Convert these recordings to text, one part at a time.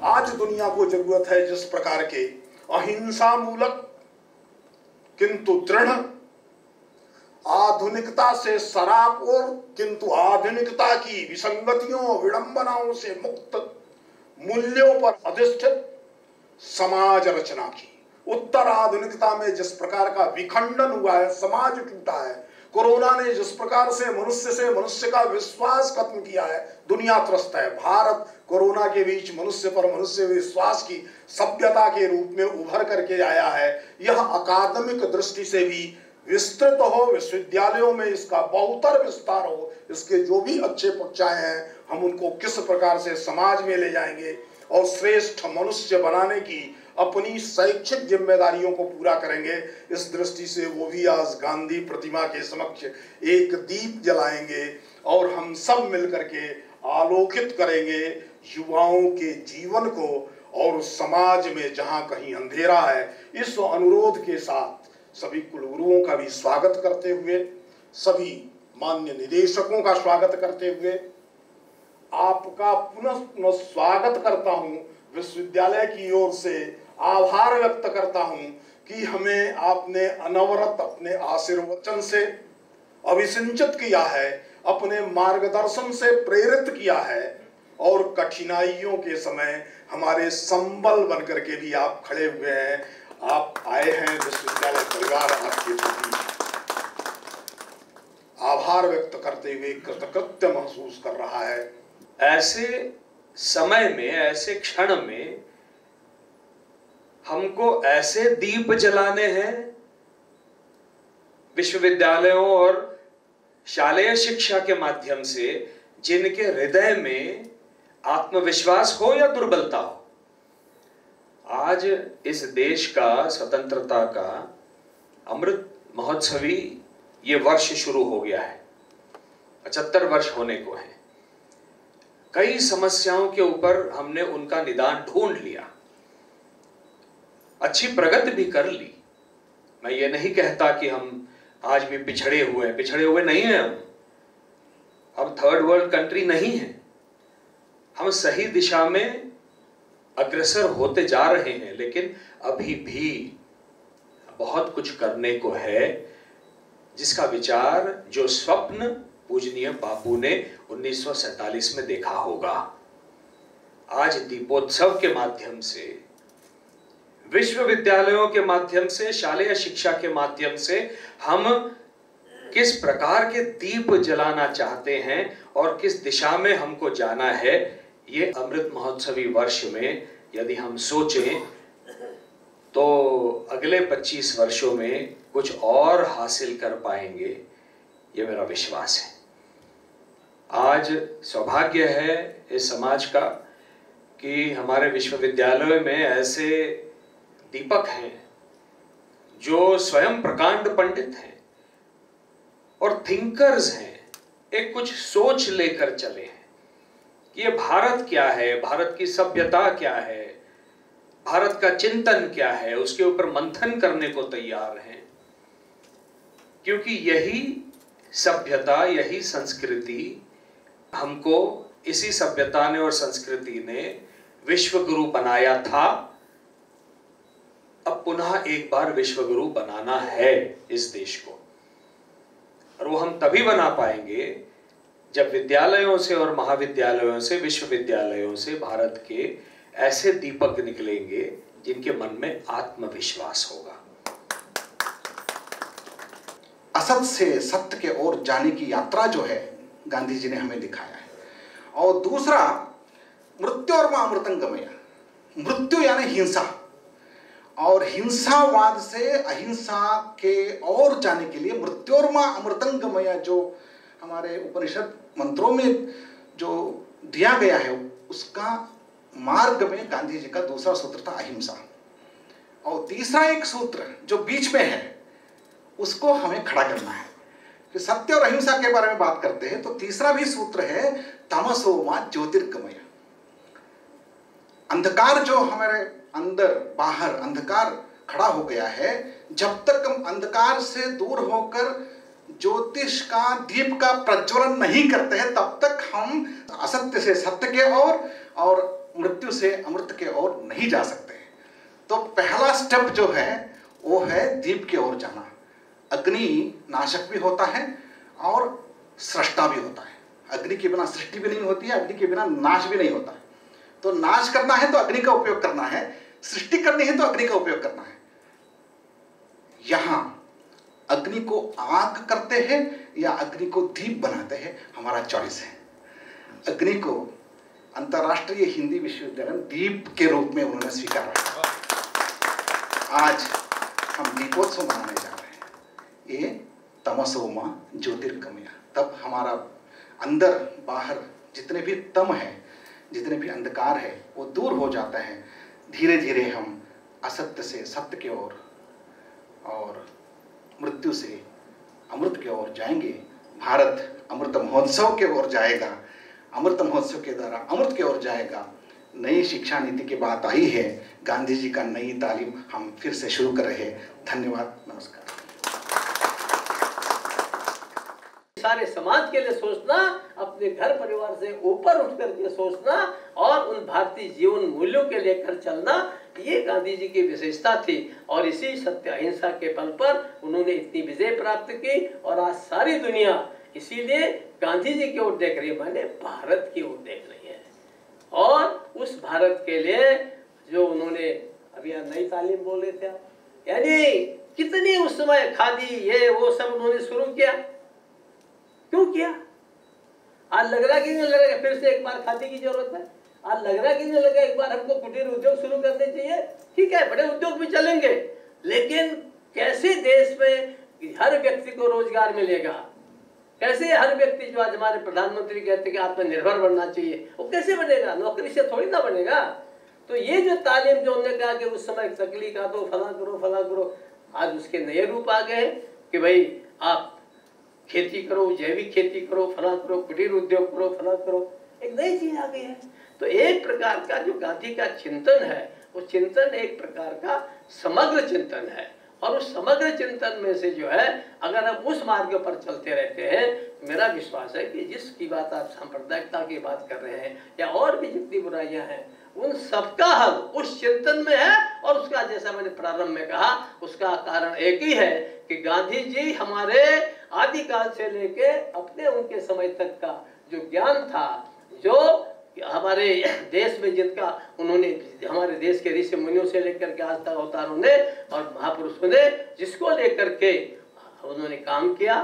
आज दुनिया को जरूरत है जिस प्रकार के अहिंसा मूलक किंतु दृढ़, आधुनिकता से सरापोर किंतु आधुनिकता की विसंगतियों विडंबनाओं से मुक्त, मूल्यों पर अधिष्ठित समाज रचना की। उत्तर आधुनिकता में जिस प्रकार का विखंडन हुआ है, समाज टूटा है, कोरोना ने जिस प्रकार से मनुष्य का विश्वास खत्म किया है, दुनिया त्रस्त है। भारत कोरोना के बीच मनुष्य पर मनुष्य विश्वास की सभ्यता के रूप में उभर करके आया है। यह अकादमिक दृष्टि से भी विस्तृत हो, विश्वविद्यालयों में इसका बहुतर विस्तार हो, इसके जो भी अच्छे पक्षाएं हैं हम उनको किस प्रकार से समाज में ले जाएंगे और श्रेष्ठ मनुष्य बनाने की अपनी शैक्षिक जिम्मेदारियों को पूरा करेंगे, इस दृष्टि से वो भी आज गांधी प्रतिमा के समक्ष एक दीप जलाएंगे और हम सब मिलकर के आलोकित करेंगे युवाओं के जीवन को और समाज में जहां कहीं अंधेरा है। इस अनुरोध के साथ सभी कुलगुरुओं का भी स्वागत करते हुए, सभी मान्य निदेशकों का स्वागत करते हुए आपका पुनः स्वागत करता हूं। विश्वविद्यालय की ओर से आभार व्यक्त करता हूं कि हमें आपने अनवरत अपने आशीर्वचन से अभिसिंचित किया है, अपने मार्गदर्शन से प्रेरित किया है और कठिनाइयों के समय हमारे संबल बनकर के भी आप खड़े हुए हैं। आप आए हैं, विश्वविद्यालय परिवार आपके प्रति आभार व्यक्त करते हुए कृतकृत्य महसूस कर रहा है। ऐसे समय में, ऐसे क्षण में हमको ऐसे दीप जलाने हैं विश्वविद्यालयों और शालेय शिक्षा के माध्यम से, जिनके हृदय में आत्मविश्वास हो या दुर्बलता हो। आज इस देश का स्वतंत्रता का अमृत महोत्सवी ये वर्ष शुरू हो गया है, 75 वर्ष होने को है। कई समस्याओं के ऊपर हमने उनका निदान ढूंढ लिया, अच्छी प्रगति भी कर ली। मैं ये नहीं कहता कि हम आज भी पिछड़े हुए नहीं हैं। हम थर्ड वर्ल्ड कंट्री नहीं है, हम सही दिशा में अग्रसर होते जा रहे हैं, लेकिन अभी भी बहुत कुछ करने को है, जिसका विचार, जो स्वप्न पूजनीय बापू ने 1947 में देखा होगा। आज दीपोत्सव के माध्यम से, विश्वविद्यालयों के माध्यम से, शालेय शिक्षा के माध्यम से हम किस प्रकार के दीप जलाना चाहते हैं और किस दिशा में हमको जाना है, ये अमृत महोत्सवी वर्ष में यदि हम सोचें तो अगले 25 वर्षों में कुछ और हासिल कर पाएंगे, ये मेरा विश्वास है। आज सौभाग्य है इस समाज का कि हमारे विश्वविद्यालयों में ऐसे दीपक हैं जो स्वयं प्रकांड पंडित हैं और थिंकर्स हैं, एक कुछ सोच लेकर चले हैं कि ये भारत क्या है, भारत की सभ्यता क्या है, भारत का चिंतन क्या है, उसके ऊपर मंथन करने को तैयार हैं। क्योंकि यही सभ्यता, यही संस्कृति हमको, इसी सभ्यता ने और संस्कृति ने विश्व गुरु बनाया था। अब पुनः एक बार विश्व गुरु बनाना है इस देश को, और वो हम तभी बना पाएंगे जब विद्यालयों से और महाविद्यालयों से, विश्वविद्यालयों से भारत के ऐसे दीपक निकलेंगे जिनके मन में आत्मविश्वास होगा। असत से सत्य के ओर जाने की यात्रा जो है गांधी जी ने हमें दिखाया है। और दूसरा, मृत्यु और अमृतंगमय, मृत्यु यानी हिंसा, और हिंसावाद से अहिंसा के ओर जाने के लिए मृत्योर्मा अमृतंगमय जो हमारे उपनिषद मंत्रों में जो दिया गया है, उसका मार्ग में गांधी जी का दूसरा सूत्र था अहिंसा। और तीसरा एक सूत्र जो बीच में है, उसको हमें खड़ा करना है कि सत्य और अहिंसा के बारे में बात करते हैं तो तीसरा भी सूत्र है तमसो मा ज्योतिर्गमय। अंधकार जो हमारे अंदर बाहर अंधकार खड़ा हो गया है, जब तक हम अंधकार से दूर होकर ज्योतिष का, दीप का प्रज्वलन नहीं करते हैं, तब तक हम असत्य से सत्य के ओर और मृत्यु से अमृत के ओर नहीं जा सकते। तो पहला स्टेप जो है वो है दीप की ओर जाना। अग्नि नाशक भी होता है और सृष्टा भी होता है। अग्नि के बिना सृष्टि भी नहीं होती है, अग्नि के बिना नाश भी नहीं होता है। तो नाश करना है तो अग्नि का उपयोग करना है, सृष्टि करनी है तो अग्नि का उपयोग करना है। यहां अग्नि को आग करते हैं या अग्नि को दीप बनाते हैं, हमारा चॉइस है। अग्नि को अंतर्राष्ट्रीय हिंदी विश्वविद्यालय में दीप के रूप में उन्होंने स्वीकारा। आज हम दीपोत्सव मनाने जा रहे हैं। ये तमसो मां ज्योतिर्गमय। तब हमारा अंदर बाहर जितने भी तम है, जितने भी अंधकार है, वो दूर हो जाता है। धीरे धीरे हम असत्य से सत्य की ओर और मृत्यु से अमृत की ओर जाएंगे। भारत अमृत महोत्सव के ओर जाएगा, अमृत महोत्सव के द्वारा अमृत की ओर जाएगा। नई शिक्षा नीति की बात आई है, गांधी जी का नई तालीम हम फिर से शुरू कर रहे हैं। धन्यवाद, नमस्कार। सारे समाज के लिए सोचना, अपने घर परिवार से ऊपर उठ करके सोचना और उन भारतीय जीवन मूल्यों के लेकर चलना, ये गांधी जी की विशेषता थी। और इसी सत्य अहिंसा के बल पर उन्होंने इतनी विजय प्राप्त की और आज सारी दुनिया इसीलिए गांधी जी की ओर देख रही है, माने भारत की ओर देख रही है। और उस भारत के लिए जो उन्होंने अभी नई तालीम बोले थे, यानी कितनी उस समय खादी ये वो सब उन्होंने शुरू किया। क्यों किया? आज लग रहा कि नहीं लग रहा फिर से एक बार खादी की जरूरत है? आज लग रहा कि नहीं लगा एक बार हमको कुटीर उद्योग शुरू करने चाहिए? ठीक है, बड़े उद्योग भी चलेंगे, लेकिन कैसे देश में हर व्यक्ति को रोजगार मिलेगा? कैसे हर व्यक्ति, जो आज हमारे प्रधानमंत्री कहते हैं कि आत्मनिर्भर बनना चाहिए, वो कैसे बनेगा? नौकरी से थोड़ी ना बनेगा। तो ये जो तालीम जो उन्होंने कहा कि उस समय तकली का दो, फला करो, आज उसके नए रूप आ गए कि भाई आप खेती करो, जैविक खेती करो, फला करो, कुटीर उद्योग करो, फला करो, एक नई चीज आ गई है। तो एक प्रकार का जो गांधी का चिंतन है, वो चिंतन एक प्रकार का समग्र चिंतन है। और उस समग्र चिंतन में से जो है, अगर हम उस मार्ग पर चलते रहते हैं, मेरा विश्वास है कि जिसकी बात आप सांप्रदायिकता की बात कर रहे हैं या और भी जितनी बुराइयां हैं, उन सबका हल उस चिंतन में है। और उसका, जैसा मैंने प्रारंभ में कहा, उसका कारण एक ही है कि गांधी जी हमारे आदिकाल से लेके अपने उनके समय तक का जो ज्ञान था, जो हमारे देश में जिनका उन्होंने, हमारे देश के ऋषि मुनियों से लेकर के आज तक अवतारों ने और महापुरुषों ने जिसको लेकर के उन्होंने काम किया,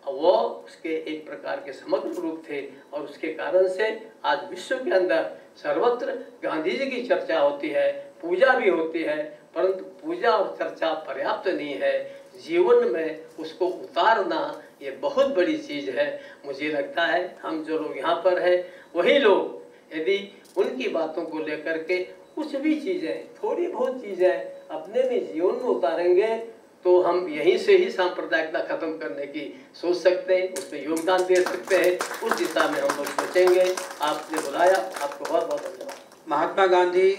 वो उसके एक प्रकार के समग्र रूप थे। और उसके कारण से आज विश्व के अंदर सर्वत्र गांधी जी की चर्चा होती है, पूजा भी होती है, परंतु पूजा और चर्चा पर्याप्त नहीं है। जीवन में उसको उतारना ये बहुत बड़ी चीज है। मुझे लगता है हम जो लोग यहाँ पर हैं, वही लोग यदि उनकी बातों को लेकर के कुछ भी चीजें, थोड़ी बहुत चीजें अपने भी जीवन में उतारेंगे, तो हम यहीं से ही सांप्रदायिकता खत्म करने की सोच सकते हैं, उसमें योगदान दे सकते हैं। उस दिशा में हम लोग सोचेंगे। आपने बुलाया, आपको बहुत बहुत धन्यवाद। महात्मा गांधी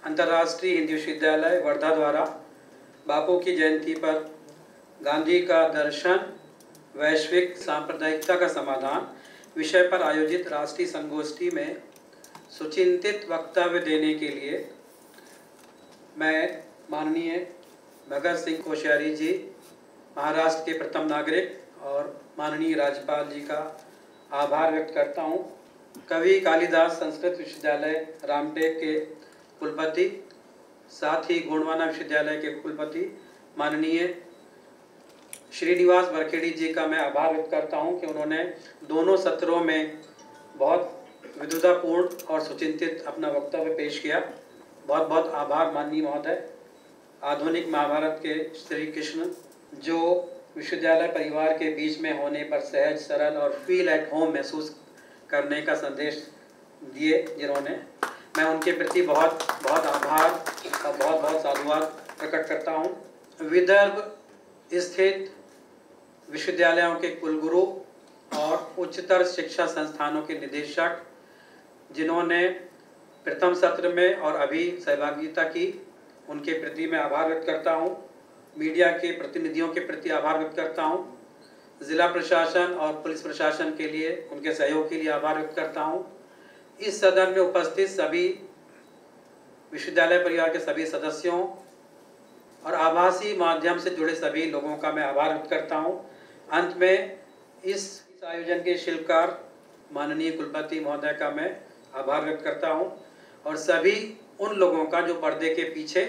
अंतर्राष्ट्रीय हिंदी विश्वविद्यालय वर्धा द्वारा बापू की जयंती पर गांधी का दर्शन, वैश्विक सांप्रदायिकता का समाधान विषय पर आयोजित राष्ट्रीय संगोष्ठी में सुचिंतित वक्तव्य देने के लिए मैं माननीय भगत सिंह कोश्यारी जी, महाराष्ट्र के प्रथम नागरिक, और माननीय राज्यपाल जी का आभार व्यक्त करता हूँ। कवि कालिदास संस्कृत विश्वविद्यालय रामटेक के कुलपति, साथ ही गोंडवाना विश्वविद्यालय के कुलपति माननीय श्रीनिवास बरखेड़ी जी का मैं आभार व्यक्त करता हूँ कि उन्होंने दोनों सत्रों में बहुत विद्वतापूर्ण और सुचिंतित अपना वक्तव्य पेश किया। बहुत बहुत आभार माननीय महोदय। आधुनिक महाभारत के श्री कृष्ण जो विश्वविद्यालय परिवार के बीच में होने पर सहज, सरल और फील एट होम महसूस करने का संदेश दिए, जिन्होंने, मैं उनके प्रति बहुत बहुत आभार और बहुत बहुत साधुवाद प्रकट करता हूँ। विदर्भ स्थित विश्वविद्यालयों के कुलगुरु और उच्चतर शिक्षा संस्थानों के निदेशक, जिन्होंने प्रथम सत्र में और अभी सहभागिता की, उनके प्रति मैं आभार व्यक्त करता हूँ। मीडिया के प्रतिनिधियों के प्रति आभार व्यक्त करता हूँ। जिला प्रशासन और पुलिस प्रशासन के लिए, उनके सहयोग के लिए आभार व्यक्त करता हूँ। इस सदन में उपस्थित सभी विश्वविद्यालय परिवार के सभी सदस्यों और आभासी माध्यम से जुड़े सभी लोगों का मैं आभार व्यक्त करता हूँ। अंत में इस आयोजन के शिल्पकार माननीय कुलपति महोदय का मैं आभार व्यक्त करता हूँ और सभी उन लोगों का जो पर्दे के पीछे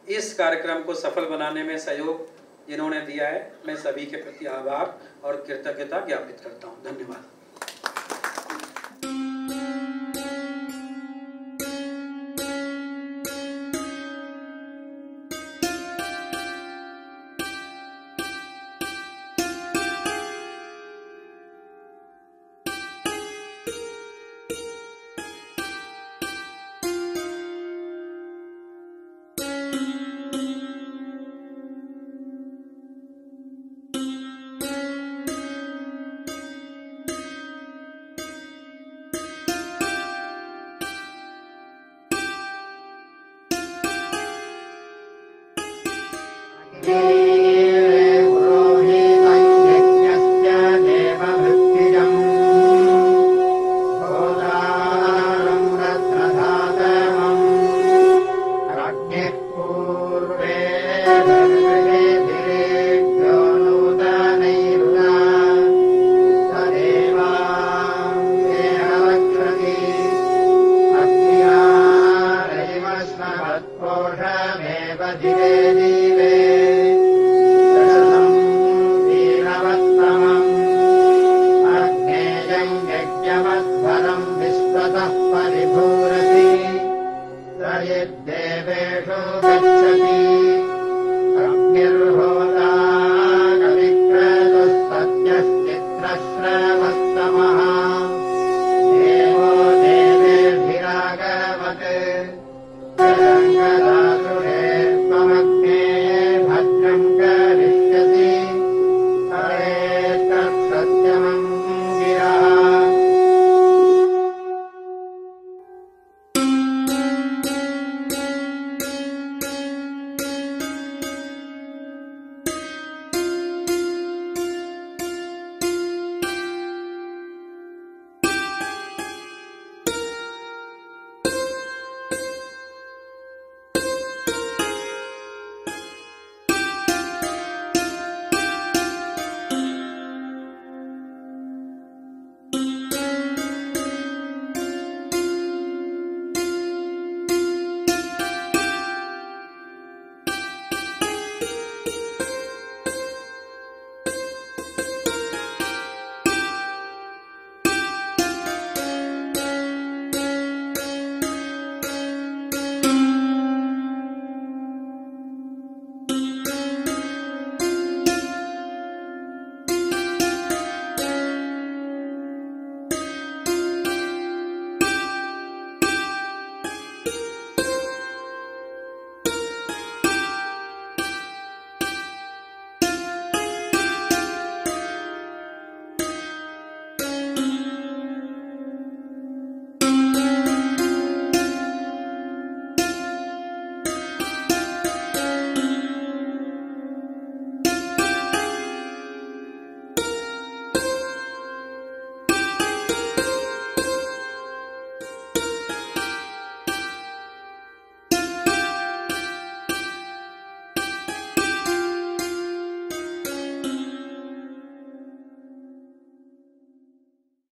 इस कार्यक्रम को सफल बनाने में सहयोग जिन्होंने दिया है, मैं सभी के प्रति आभार और कृतज्ञता ज्ञापित करता हूँ। धन्यवाद।